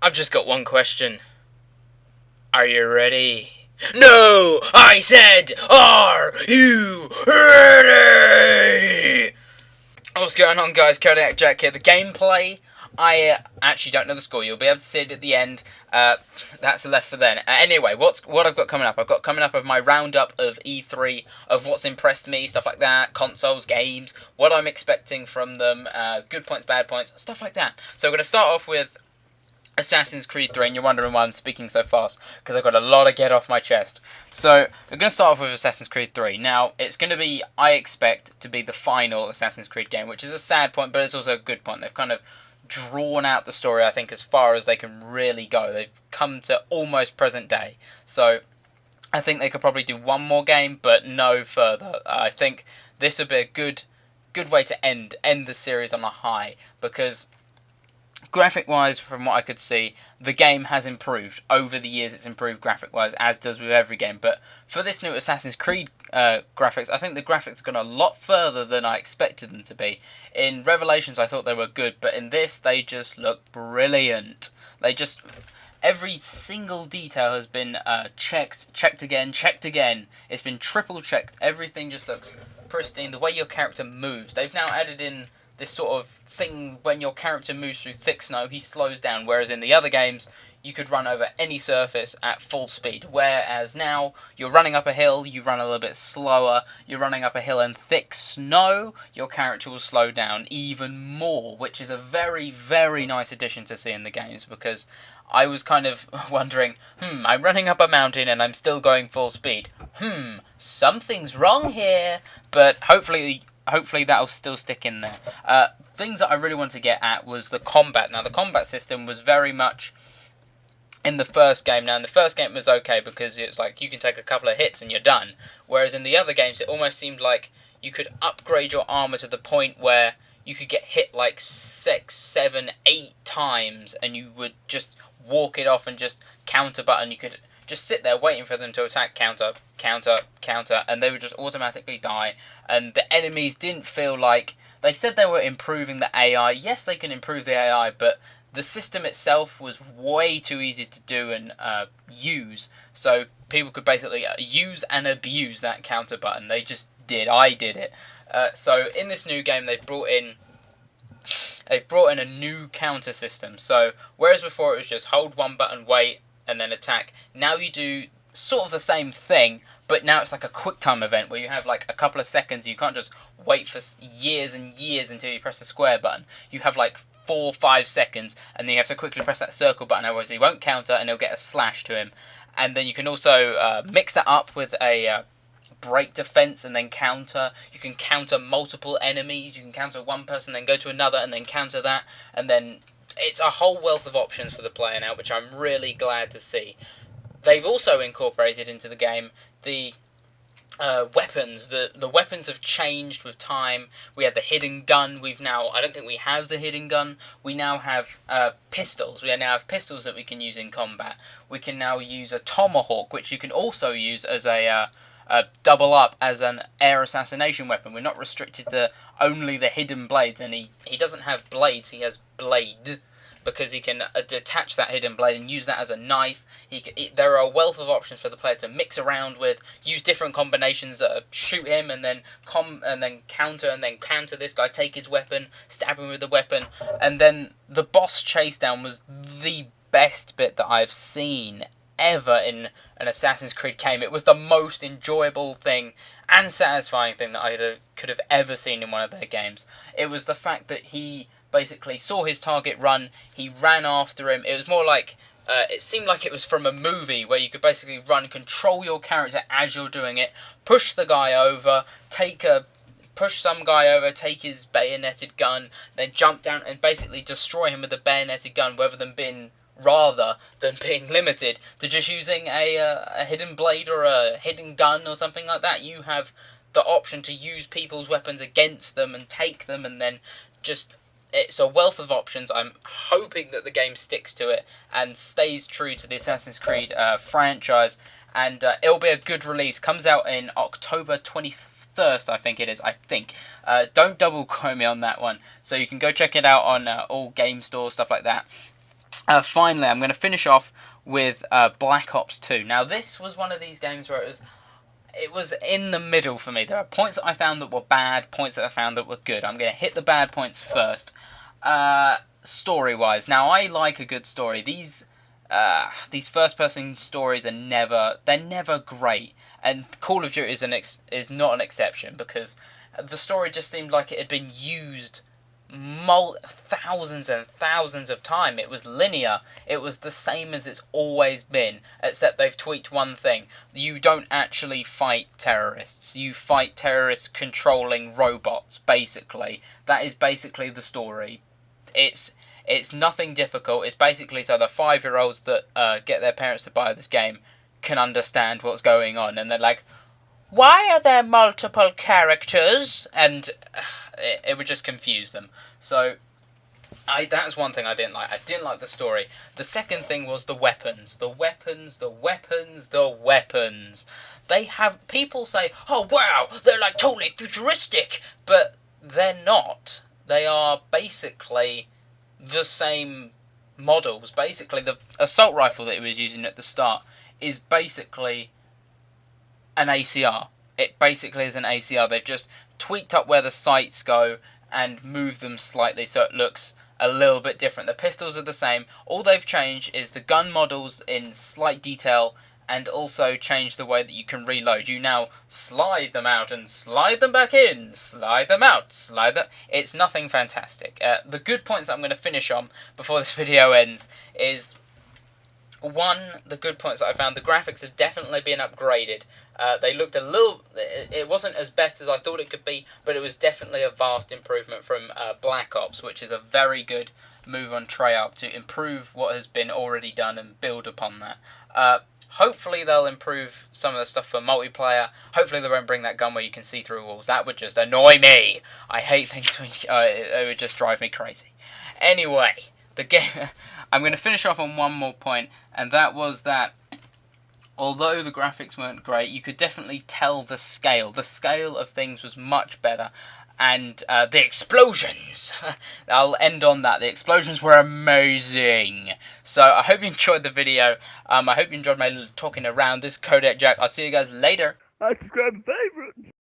I've just got one question. Are you ready? No! I said, are you ready? What's going on, guys? Kodiak Jack here. The gameplay, I actually don't know the score. You'll be able to see it at the end. That's left for then. Anyway, what I've got coming up? I've got coming up of my roundup of E3, of what's impressed me, stuff like that, consoles, games, what I'm expecting from them, good points, bad points, stuff like that. So we're going to start off with Assassin's Creed 3, and you're wondering why I'm speaking so fast, because I've got a lot to get off my chest. So, we're going to start off with Assassin's Creed 3. Now, it's going to be, I expect, to be the final Assassin's Creed game, which is a sad point, but it's also a good point. They've kind of drawn out the story, I think, as far as they can really go. They've come to almost present day. So, I think they could probably do one more game, but no further. I think this would be a good way to end the series on a high, because graphic-wise, from what I could see, the game has improved. Over the years, it's improved graphic-wise, as does with every game. But for this new Assassin's Creed graphics, I think the graphics have gone a lot further than I expected them to be. In Revelations, I thought they were good, but in this, they just look brilliant. Every single detail has been checked again. It's been triple checked. Everything just looks pristine. The way your character moves, they've now added in this sort of thing when your character moves through thick snow, he slows down, whereas in the other games, you could run over any surface at full speed, whereas now, you're running up a hill, you run a little bit slower, you're running up a hill in thick snow, your character will slow down even more, which is a very, very nice addition to see in the games, because I was kind of wondering, I'm running up a mountain and I'm still going full speed. Something's wrong here, but hopefully that'll still stick in there. Things that I really wanted to get at was the combat. Now, the combat system was very much in the first game. Now, in the first game it was okay, because it's like you can take a couple of hits and you're done. Whereas in the other games, it almost seemed like you could upgrade your armor to the point where you could get hit like 6, 7, 8 times, and you would just walk it off and just counter button. You could just sit there waiting for them to attack, counter, and they would just automatically die. And the enemies didn't feel like... They said they were improving the AI. Yes, they can improve the AI, but the system itself was way too easy to do and use. So people could basically use and abuse that counter button. They just did. I did it. So in this new game, they've brought in a new counter system. So whereas before it was just hold one button, wait, and then attack, now you do sort of the same thing, but now it's like a quick time event where you have like a couple of seconds. You can't just wait for years and years until you press the square button. You have like 4 or 5 seconds, and then you have to quickly press that circle button, otherwise he won't counter and he'll get a slash to him. And then you can also mix that up with a break defense and then counter. You can counter multiple enemies. You can counter one person, then go to another, and then counter that, and then it's a whole wealth of options for the player now, which I'm really glad to see. They've also incorporated into the game the weapons. The weapons have changed with time. We had the hidden gun. I don't think we have the hidden gun. We now have pistols. We now have pistols that we can use in combat. We can now use a tomahawk, which you can also use as a double up as an air assassination weapon. We're not restricted to only the hidden blades, and he doesn't have blades, he has blade, because he can detach that hidden blade and use that as a knife. There are a wealth of options for the player to mix around with, use different combinations, shoot him and then counter this guy, take his weapon, stab him with the weapon, and then the boss chase down was the best bit that I've seen ever in an Assassin's Creed game. It was the most enjoyable thing and satisfying thing that I could have ever seen in one of their games. It was the fact that he basically saw his target run, he ran after him. It was more like, it seemed like it was from a movie where you could basically control your character as you're doing it, push the guy over, push some guy over, take his bayoneted gun, then jump down and basically destroy him with a bayoneted gun, rather than being limited to just using a hidden blade or a hidden gun or something like that. You have the option to use people's weapons against them and take them, and then it's a wealth of options. I'm hoping that the game sticks to it and stays true to the Assassin's Creed franchise, and it'll be a good release. Comes out in October 21st, I think it is. Don't double quote me on that one. So you can go check it out on all game stores, stuff like that. finally, I'm going to finish off with Black Ops 2. Now, this was one of these games where it was in the middle for me. There are points that I found that were bad, points that I found that were good. I'm going to hit the bad points first. Story-wise, now I like a good story. These first-person stories are never great, and Call of Duty is not an exception, because the story just seemed like it had been used thousands and thousands of times. It was linear. It was the same as it's always been, except they've tweaked one thing. You don't actually fight terrorists. You fight terrorists controlling robots, basically. That is basically the story. It's nothing difficult. It's basically so the 5-year-olds that get their parents to buy this game can understand what's going on, and they're like, why are there multiple characters? And it would just confuse them. So that's one thing I didn't like. I didn't like the story. The second thing was the weapons. The weapons. They have, people say, oh wow, they're like totally futuristic, but they're not. They are basically the same models. Basically, the assault rifle that he was using at the start is basically an ACR. It basically is an ACR. They've just tweaked up where the sights go and moved them slightly so it looks a little bit different. The pistols are the same. All they've changed is the gun models in slight detail, and also changed the way that you can reload. You now slide them out and slide them back in, slide them out, slide them... It's nothing fantastic. The good points I'm going to finish on before this video ends is... One, the good points that I found, the graphics have definitely been upgraded. They looked a little... It wasn't as best as I thought it could be, but it was definitely a vast improvement from Black Ops, which is a very good move on Treyarch to improve what has been already done and build upon that. Hopefully they'll improve some of the stuff for multiplayer. Hopefully they won't bring that gun where you can see through walls. That would just annoy me. I hate things when it would just drive me crazy. Anyway, the game... I'm going to finish off on one more point, and that was that although the graphics weren't great, you could definitely tell the scale. The scale of things was much better. And the explosions! I'll end on that. The explosions were amazing. So I hope you enjoyed the video. I hope you enjoyed my talking around this Kodiak Jack. I'll see you guys later. Subscribe and favorite.